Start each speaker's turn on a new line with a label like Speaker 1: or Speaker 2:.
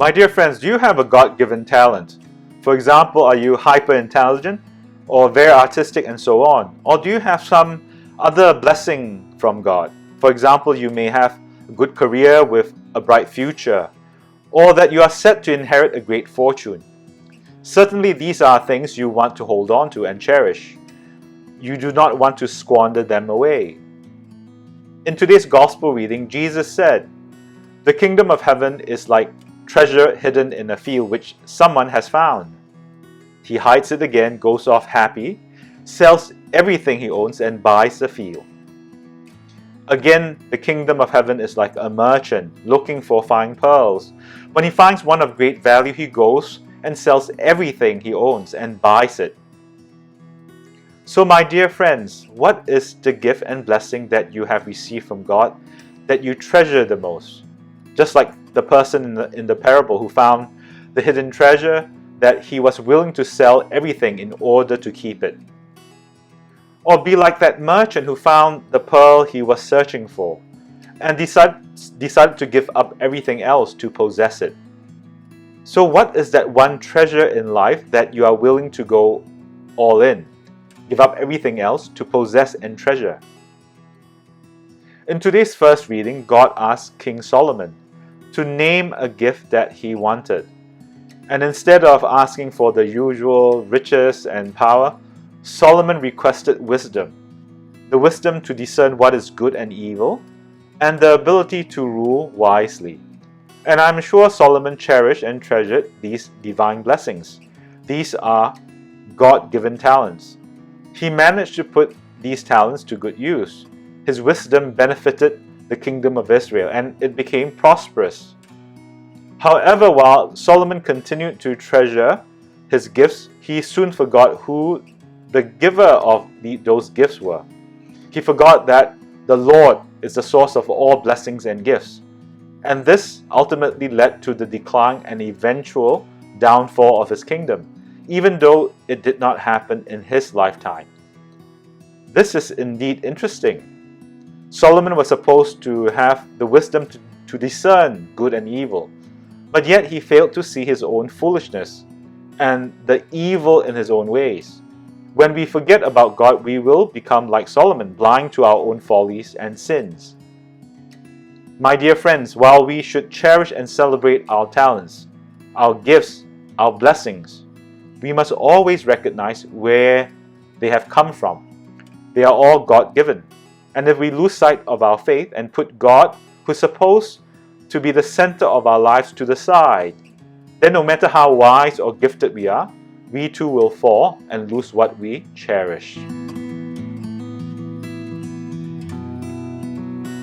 Speaker 1: My dear friends, do you have a God-given talent? For example, are you hyper-intelligent or very artistic and so on? Or do you have some other blessing from God? For example, you may have a good career with a bright future, or that you are set to inherit a great fortune. Certainly, these are things you want to hold on to and cherish. You do not want to squander them away. In today's Gospel reading, Jesus said, "The kingdom of heaven is like treasure hidden in a field which someone has found. He hides it again, goes off happy, sells everything he owns and buys the field." Again, the kingdom of heaven is like a merchant looking for fine pearls. When he finds one of great value, he goes and sells everything he owns and buys it. So my dear friends, what is the gift and blessing that you have received from God that you treasure the most? Just like the person in the parable who found the hidden treasure, that he was willing to sell everything in order to keep it. Or be like that merchant who found the pearl he was searching for and decided to give up everything else to possess it. So what is that one treasure in life that you are willing to go all in, give up everything else to possess and treasure? In today's first reading, God asked King Solomon to name a gift that he wanted. And instead of asking for the usual riches and power, Solomon requested wisdom. The wisdom to discern what is good and evil, and the ability to rule wisely. And I'm sure Solomon cherished and treasured these divine blessings. These are God-given talents. He managed to put these talents to good use. His wisdom benefited the kingdom of Israel, and it became prosperous. However, while Solomon continued to treasure his gifts, he soon forgot who the giver of those gifts were. He forgot that the Lord is the source of all blessings and gifts. And this ultimately led to the decline and eventual downfall of his kingdom, even though it did not happen in his lifetime. This is indeed interesting. Solomon was supposed to have the wisdom to discern good and evil, but yet he failed to see his own foolishness and the evil in his own ways. When we forget about God, we will become like Solomon, blind to our own follies and sins. My dear friends, while we should cherish and celebrate our talents, our gifts, our blessings, we must always recognize where they have come from. They are all God-given. And if we lose sight of our faith and put God, who's supposed to be the center of our lives, to the side, then no matter how wise or gifted we are, we too will fall and lose what we cherish.